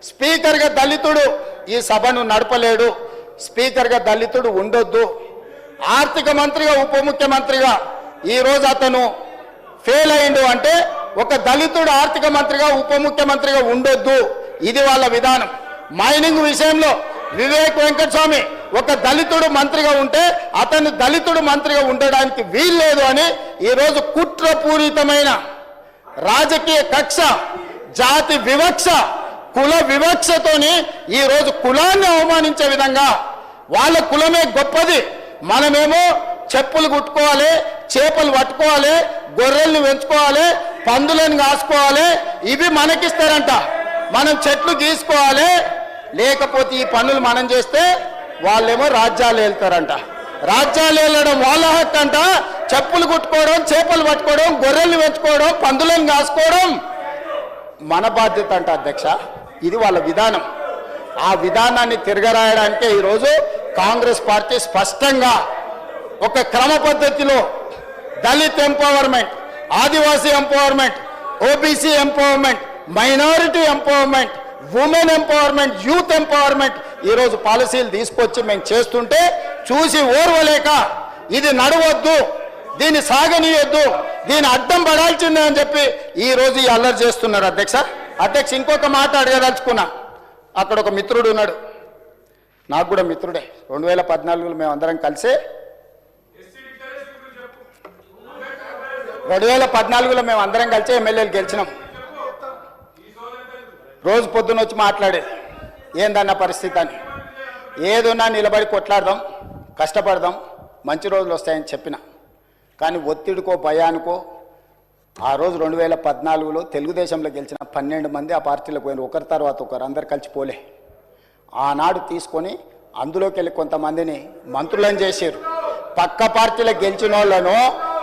స్పీకర్గా దళితుడు ఈ సభను నడపలేడు, స్పీకర్గా దళితుడు ఉండొద్దు, ఆర్థిక మంత్రిగా ఉప ముఖ్యమంత్రిగా ఈరోజు అతను ఫెయిల్ అయిండు అంటే ఒక దళితుడు ఆర్థిక మంత్రిగా ఉప ముఖ్యమంత్రిగా ఉండొద్దు, ఇది వాళ్ళ విధానం. మైనింగ్ విషయంలో వివేక్ వెంకటస్వామి ఒక దళితుడు మంత్రిగా ఉంటే అతను దళితుడు మంత్రిగా ఉండడానికి వీల్లేదు అని ఈరోజు కుట్రపూరితమైన రాజకీయ కక్ష, జాతి వివక్ష, కుల వివక్షతోని ఈరోజు కులాన్ని అవమానించే విధంగా వాళ్ళ కులమే గొప్పది, మనమేమో చెప్పులు కుట్టుకోవాలి, చేపలు పట్టుకోవాలి, గొర్రెల్ని పెంచుకోవాలి, పందులను కాసుకోవాలి, ఇవి మనకిస్తారంట. మనం చెట్లు గీసుకోవాలి, లేకపోతే ఈ పనులు మనం చేస్తే వాళ్ళేమో రాజ్యాలు వెళ్తారంట. రాజ్యాలు వెళ్ళడం వాళ్ళ హక్కు అంట, చెప్పులు కుట్టుకోవడం, చేపలు పట్టుకోవడం, గొర్రెల్ని పెంచుకోవడం, పందులను కాసుకోవడం మన బాధ్యత అంట అధ్యక్ష. ఇది వాళ్ళ విధానం. ఆ విధానాన్ని తిరగరాయడానికే ఈరోజు కాంగ్రెస్ పార్టీ స్పష్టంగా ఒక క్రమ పద్ధతిలో Dalit empowerment, Adivasi empowerment, OBC empowerment, minority empowerment, women empowerment, youth empowerment ఈరోజు పాలసీలు తీసుకొచ్చి మేము చేస్తుంటే చూసి ఓర్వలేక ఇది నడవద్దు, దీన్ని సాగనీయొద్దు, దీన్ని అడ్డం పడాల్సిందే అని చెప్పి ఈరోజు ఈ అల్లరి చేస్తున్నారు అధ్యక్ష. అధ్యక్ష ఇంకొక మాట అడగదలుచుకున్నా. అక్కడ ఒక మిత్రుడు ఉన్నాడు, నాకు కూడా మిత్రుడే. 2014లో మేము అందరం కలిసే 2014లో మేము అందరం కలిసి ఎమ్మెల్యేలు గెలిచినాం. రోజు పొద్దున వచ్చి మాట్లాడేది ఏందన్న పరిస్థితి అని. ఏదున్నా నిలబడి కొట్లాడదాం, కష్టపడదాం, మంచి రోజులు వస్తాయని చెప్పిన. కానీ ఒత్తిడికో భయానికో ఆ రోజు 2014లో తెలుగుదేశంలో గెలిచిన 12 మంది ఆ పార్టీలకు పోయిన, ఒకరి తర్వాత ఒకరు, అందరు కలిసి పోలే. ఆనాడు తీసుకొని అందులోకి వెళ్ళి కొంతమందిని మంత్రులను చేశారు. పక్క పార్టీలో గెలిచిన వాళ్ళను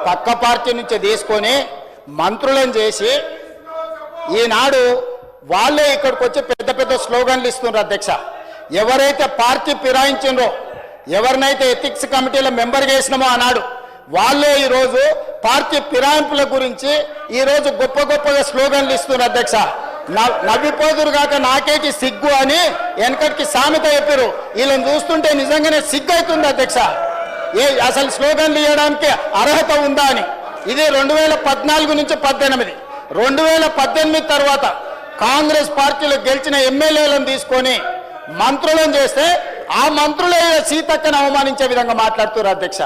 పక్క పార్టీ నుంచి తీసుకొని మంత్రులను చేసి ఈనాడు వాళ్ళే ఇక్కడికి వచ్చి పెద్ద పెద్ద స్లోగన్లు ఇస్తున్నారు అధ్యక్ష. ఎవరైతే పార్టీ ఫిరాయించిండ్రో, ఎవరినైతే ఎథిక్స్ కమిటీలో మెంబర్ చేసినామో ఆనాడు వాళ్ళే ఈరోజు పార్టీ ఫిరాయింపుల గురించి ఈరోజు గొప్ప గొప్పగా స్లోగన్లు ఇస్తున్నారు అధ్యక్ష. నవ్విపోదురు కాక నాకేటి సిగ్గు అని వెనకటికి సామెత చెప్పారు. వీళ్ళని చూస్తుంటే నిజంగానే సిగ్గు అవుతుంది అధ్యక్ష. అసలు స్లోగన్లు ఇవ్వడానికి అర్హత ఉందా అని. ఇది 2014 నుంచి 18. 2018 తర్వాత కాంగ్రెస్ పార్టీలో గెలిచిన ఎమ్మెల్యేలను తీసుకొని మంత్రులను చేస్తే ఆ మంత్రులే సీతక్కను అవమానించే విధంగా మాట్లాడుతున్నారు అధ్యక్ష.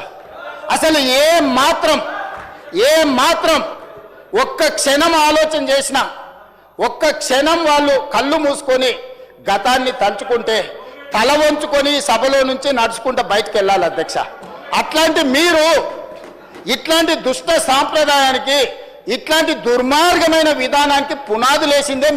అసలు ఏ మాత్రం ఒక్క క్షణం ఆలోచన చేసినా, ఒక్క క్షణం వాళ్ళు కళ్ళు మూసుకొని గతాన్ని తలుచుకుంటే తల వంచుకొని సభలో నుంచి నడుచుకుంటూ బయటకు వెళ్ళాలి అధ్యక్ష. అట్లాంటి మీరు ఇట్లాంటి దుష్ట సాంప్రదాయానికి, ఇట్లాంటి దుర్మార్గమైన విధానానికి పునాదులేసిందే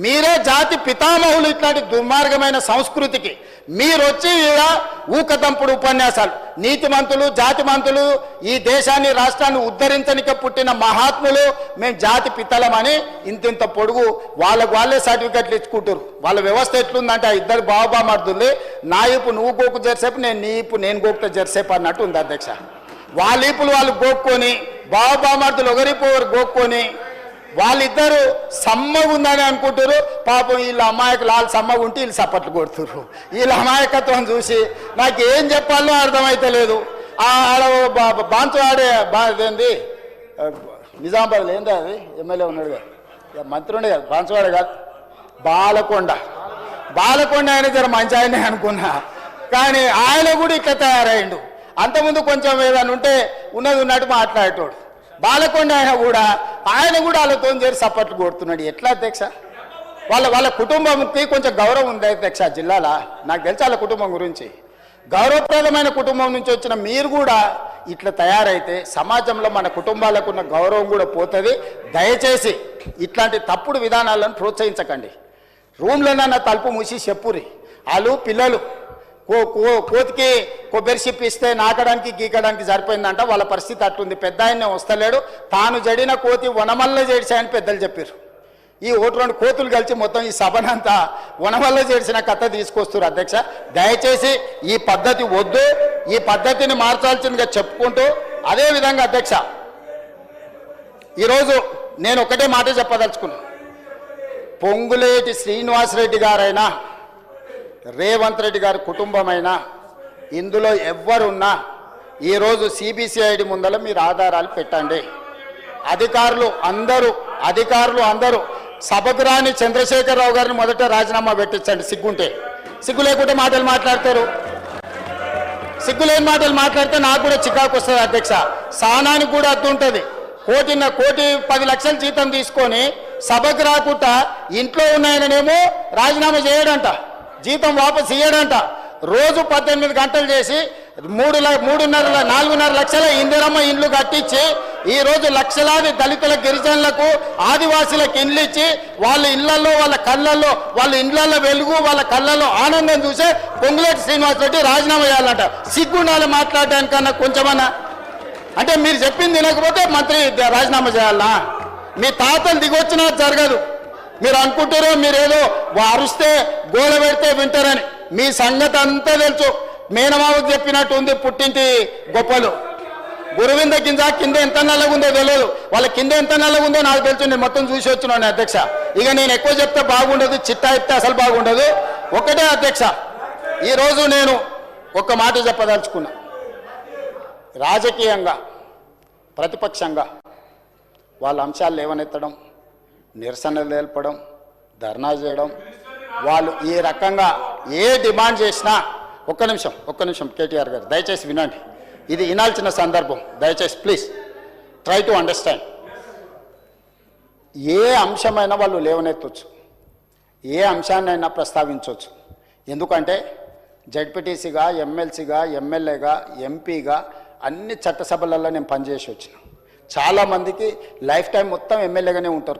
మీరే జాతి పితామహులు. ఇట్లాంటి దుర్మార్గమైన సంస్కృతికి మీరు వచ్చి ఇలా ఊకదంపుడు ఉపన్యాసాలు, నీతిమంతులు, జాతిమంతులు, ఈ దేశాన్ని రాష్ట్రాన్ని ఉద్ధరించనికే పుట్టిన మహాత్ములు, మేము జాతి పితలమని ఇంతింత పొడుగు వాళ్ళే సర్టిఫికెట్లు ఇచ్చుకుంటారు. వాళ్ళ వ్యవస్థ ఎట్లుందంటే ఆ ఇద్దరు బాబామర్దులు, నా ఇప్పు నువ్వు గోకు జరిసేపు, నేను గోకుతా జరిసేపు అన్నట్టు ఉంది అధ్యక్ష. వాళ్ళ ఈపులు వాళ్ళు గోక్కొని, బాబామర్దులు ఒకరిపు గోక్కొని వాళ్ళిద్దరు సమ్మగా ఉందని అనుకుంటారు. పాపం వీళ్ళ అమాయకులు వాళ్ళు సమ్మగా ఉంటే వీళ్ళు చప్పట్లు కొడుతున్నారు. వీళ్ళ అమాయకత్వం చూసి నాకు ఏం చెప్పాలో అర్థమైతే లేదు. ఆడ బాన్సువాడే ఏంది నిజామాబాద్లో ఏంది అది ఎమ్మెల్యే ఉన్నాడు కదా, మంత్రి ఉండే కదా, బాన్సువాడే కాదు, బాలకొండ ఆయన జర మంచి ఆయనే అనుకున్నా. కానీ ఆయన కూడా ఇట్లా తయారైండు. అంతకుముందు కొంచెం ఏదైనా ఉంటే ఉన్నది ఉన్నట్టు మాట్లాడేటోడు. బాలకొండ ఆయన కూడా వాళ్ళతో చేరి సపోర్ట్లు కొడుతున్నాడు. ఎట్లా అధ్యక్ష? వాళ్ళ కుటుంబంకి కొంచెం గౌరవం ఉంది అధ్యక్ష జిల్లాలో. నాకు తెలుసు వాళ్ళ కుటుంబం గురించి. గౌరవప్రదమైన కుటుంబం నుంచి వచ్చిన మీరు కూడా ఇట్లా తయారైతే సమాజంలో మన కుటుంబాలకు ఉన్న గౌరవం కూడా పోతుంది. దయచేసి ఇట్లాంటి తప్పుడు విధానాలను ప్రోత్సహించకండి. రూమ్లోనన్నా తలుపు మూసి చెప్పురి. వాళ్ళు పిల్లలు కోతికి కొబ్బరి చిప్పి ఇస్తే నాకడానికి గీకడానికి సరిపోయిందంట. వాళ్ళ పరిస్థితి అట్లుంది. పెద్ద ఆయన్నే వస్తలేడు. తాను జడిన కోతి వనమల్ల చేడిచాయని పెద్దలు చెప్పారు. ఈ 1-2 కోతులు కలిసి మొత్తం ఈ సభనంతా వనమల్ల చేసిన కథ తీసుకొస్తారు అధ్యక్ష. దయచేసి ఈ పద్ధతి వద్దు, ఈ పద్ధతిని మార్చాల్సిందిగా చెప్పుకుంటూ, అదేవిధంగా అధ్యక్ష ఈరోజు నేను ఒకటే మాట చెప్పదలుచుకున్నాను. పొంగులేటి శ్రీనివాసరెడ్డి గారైనా రేవంత్ రెడ్డి గారి కుటుంబమైనా ఇందులో ఎవ్వరున్నా ఈరోజు సిబిసిఐడి ముందర మీరు ఆధారాలు పెట్టండి. అధికారులు అందరూ సభకు రాని చంద్రశేఖరరావు గారిని మొదట రాజీనామా పెట్టించండి. సిగ్గు లేకుంటే మాటలు మాట్లాడతారు. సిగ్గులేని మాటలు మాట్లాడితే నాకు కూడా చికాకు వస్తుంది అధ్యక్ష. సానానికి కూడా అర్థం ఉంటుంది. కోటి 10 లక్షల జీతం తీసుకొని సభకు రాకుండా ఇంట్లో ఉన్నాయననేమో రాజీనామా చేయడంట, జీతం వాపసు ఇయ్యడంట. రోజు 18 గంటలు చేసి 4.5 లక్షల ఇందిరమ్మ ఇండ్లు కట్టించి ఈరోజు లక్షలాది దళితుల గిరిజనులకు ఆదివాసీలకు ఇండ్లు ఇచ్చి వాళ్ళ ఇళ్లలో వాళ్ళ ఇండ్లలో వెలుగు వాళ్ళ కళ్ళల్లో ఆనందం చూసే పొంగులేటి శ్రీనివాసరెడ్డి రాజీనామా చేయాలంట. సిగ్గుండాలి మాట్లాడడానికన్నా కొంచెమన్నా. అంటే మీరు చెప్పింది తినకపోతే మంత్రి రాజీనామా చేయాలనా? మీ తాతలు దిగొచ్చినా జరగదు. మీరు అనుకుంటారో మీరేదో అరుస్తే గోల పెడితే వింటారని. మీ సంగతి అంతా తెలుసు. మేనమావకు చెప్పినట్టు ఉంది పుట్టింటి గొప్పలు. గురువింద కింద ఎంత నల్లగుందో తెలియదు. వాళ్ళ కింద ఎంత నల్లగుందో నాకు తెలుసు. నేను మొత్తం చూసి వచ్చినాను అధ్యక్ష. ఇక నేను ఎక్కువ చెప్తే బాగుండదు, చిట్టా ఇస్తే అసలు బాగుండదు. ఒకటే అధ్యక్ష, ఈరోజు నేను ఒక మాట చెప్పదలుచుకున్నా. రాజకీయంగా ప్రతిపక్షంగా వాళ్ళ అంశాలు లేవనెత్తడం, నిరసనలు తెలపడం, ధర్నా చేయడం, వాళ్ళు ఈ రకంగా ఏ డిమాండ్ చేసినా ఒక్క నిమిషం కేటీఆర్ గారు దయచేసి వినండి. ఇది వినాల్సిన సందర్భం. దయచేసి ప్లీజ్ ట్రై టు అండర్స్టాండ్. ఏ అంశమైనా వాళ్ళు లేవనెత్తవచ్చు, ఏ అంశాన్నైనా ప్రస్తావించవచ్చు. ఎందుకంటే జడ్పీటీసీగా, ఎమ్మెల్సీగా, ఎమ్మెల్యేగా, ఎంపీగా అన్ని చట్టసభలలో నేను పనిచేసి వచ్చిన. చాలామందికి లైఫ్ టైం మొత్తం ఎమ్మెల్యేగానే ఉంటారు,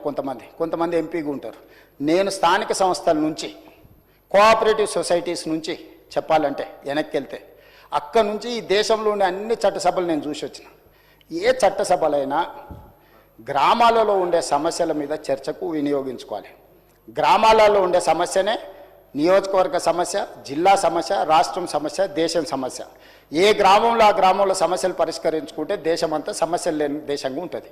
కొంతమంది ఎంపీగా ఉంటారు. నేను స్థానిక సంస్థల నుంచి, కోఆపరేటివ్ సొసైటీస్ నుంచి చెప్పాలంటే వెనక్కి వెళ్తే అక్కడ నుంచి ఈ దేశంలో ఉండే అన్ని చట్టసభలు నేను చూసి వచ్చిన. ఏ చట్టసభలైనా గ్రామాలలో ఉండే సమస్యల మీద చర్చకు వినియోగించుకోవాలి. గ్రామాలలో ఉండే సమస్యనే నియోజకవర్గ సమస్య, జిల్లా సమస్య, రాష్ట్రం సమస్య, దేశం సమస్య. ఏ గ్రామంలో ఆ గ్రామంలో సమస్యలు పరిష్కరించుకుంటే దేశం అంతా సమస్యలు లేని దేశంగా ఉంటుంది.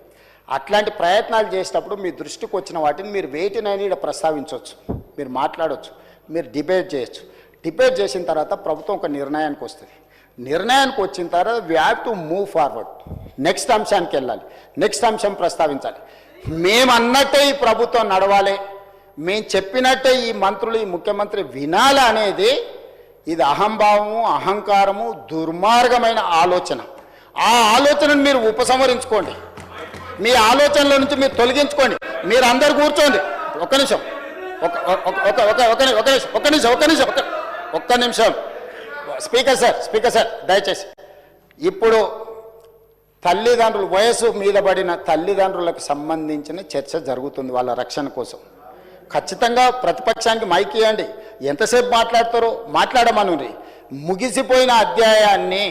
అట్లాంటి ప్రయత్నాలు చేసేటప్పుడు మీ దృష్టికి వచ్చిన వాటిని మీరు వేటినైనా ఇక్కడ ప్రస్తావించవచ్చు, మీరు మాట్లాడవచ్చు, మీరు డిబేట్ చేయొచ్చు. డిబేట్ చేసిన తర్వాత ప్రభుత్వం ఒక నిర్ణయానికి వస్తుంది. నిర్ణయానికి వచ్చిన తర్వాత we have to move forward. Next అంశానికి వెళ్ళాలి, నెక్స్ట్ అంశం ప్రస్తావించాలి. మేము అన్నట్టే ఈ ప్రభుత్వం నడవాలి, మేము చెప్పినట్టే ఈ మంత్రులు, ఈ ముఖ్యమంత్రి వినాలి అనేది ఇది అహంభావము, అహంకారము, దుర్మార్గమైన ఆలోచన. ఆ ఆలోచనను మీరు ఉపసంహరించుకోండి. మీ ఆలోచనల నుంచి మీరు తొలగించుకోండి. మీరు అందరు కూర్చోండి. ఒక్క నిమిషం స్పీకర్ సార్ దయచేసి. ఇప్పుడు తల్లిదండ్రులు, వయసు మీద పడిన తల్లిదండ్రులకు సంబంధించిన చర్చ జరుగుతుంది వాళ్ళ రక్షణ కోసం. ఖచ్చితంగా ప్రతిపక్షానికి మైక్ ఇవ్వండి. ఎంతసేపు మాట్లాడతారో మాట్లాడమనుండి. ముగిసిపోయిన అధ్యాయాన్ని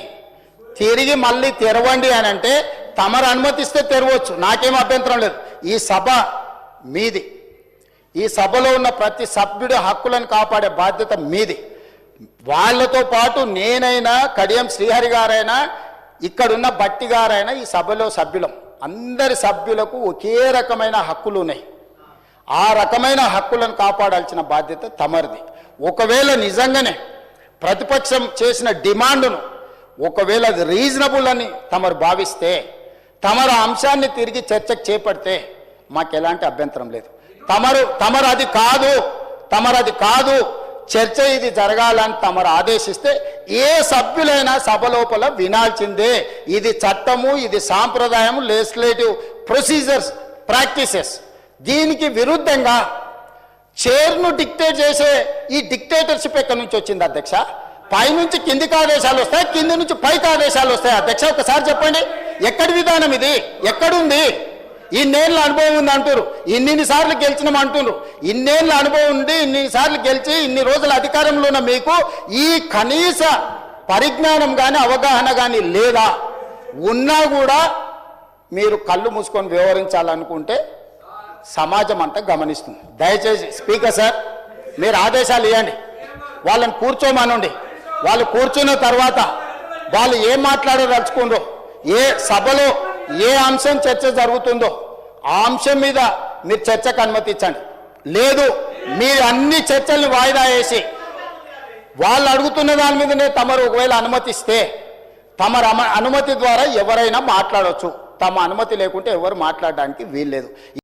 తిరిగి మళ్ళీ తెరవండి అని అంటే తమరు అనుమతిస్తే తెరవచ్చు, నాకేం అభ్యంతరం లేదు. ఈ సభ మీది. ఈ సభలో ఉన్న ప్రతి సభ్యుడి హక్కులను కాపాడే బాధ్యత మీది. వాళ్ళతో పాటు నేనైనా, కడియం శ్రీహరి గారైనా, ఇక్కడున్న బట్టి గారైనా ఈ సభలో సభ్యులం. అందరి సభ్యులకు ఒకే రకమైన హక్కులు ఉన్నాయి. ఆ రకమైన హక్కులను కాపాడాల్సిన బాధ్యత తమరిది. ఒకవేళ నిజంగానే ప్రతిపక్షం చేసిన డిమాండ్ను ఒకవేళ అది రీజనబుల్ అని తమరు భావిస్తే, తమరు అంశాన్ని తిరిగి చర్చకు చేపడితే మాకు ఎలాంటి అభ్యంతరం లేదు. తమరు అది కాదు చర్చ ఇది జరగాలని తమరు ఆదేశిస్తే ఏ సభ్యులైనా సభ లోపల వినాల్సిందే. ఇది చట్టము, ఇది సాంప్రదాయము, లెజిస్లేటివ్ ప్రొసీజర్స్, ప్రాక్టీసెస్. దీనికి విరుద్ధంగా చైర్ను డిక్టేట్ చేసే ఈ డిక్టేటర్షిప్ ఎక్కడి నుంచి వచ్చింది అధ్యక్ష? పైనుంచి కిందికి ఆదేశాలు వస్తాయి, కింది నుంచి పైకి ఆదేశాలు వస్తాయి. అధ్యక్ష ఒకసారి చెప్పండి, ఎక్కడి విధానం ఇది? ఎక్కడుంది? ఇన్నేళ్ళ అనుభవం ఉంది అంటారు, ఇన్నిసార్లు గెలిచినాం అంటున్నారు. ఇన్నేళ్ళ అనుభవం ఉండి ఇన్నిసార్లు గెలిచి ఇన్ని రోజుల అధికారంలో ఉన్న మీకు ఈ కనీస పరిజ్ఞానం కానీ అవగాహన కానీ లేదా? ఉన్నా కూడా మీరు కళ్ళు మూసుకొని వ్యవహరించాలనుకుంటే సమాజం అంతా గమనిస్తుంది. దయచేసి స్పీకర్ సార్ మీరు ఆదేశాలు ఇవ్వండి, వాళ్ళని కూర్చోమనండి. వాళ్ళు కూర్చున్న తర్వాత వాళ్ళు ఏం మాట్లాడదలుచుకుందో, ఏ సభలో ఏ అంశం చర్చ జరుగుతుందో ఆ అంశం మీద మీరు చర్చకు అనుమతించండి. లేదు, మీరు అన్ని చర్చల్ని వాయిదా వేసి వాళ్ళు అడుగుతున్న దాని మీదనే తమరు ఒకవేళ అనుమతిస్తే తమ అనుమతి ద్వారా ఎవరైనా మాట్లాడవచ్చు, తమ అనుమతి లేకుంటే ఎవరు మాట్లాడడానికి వీల్లేదు.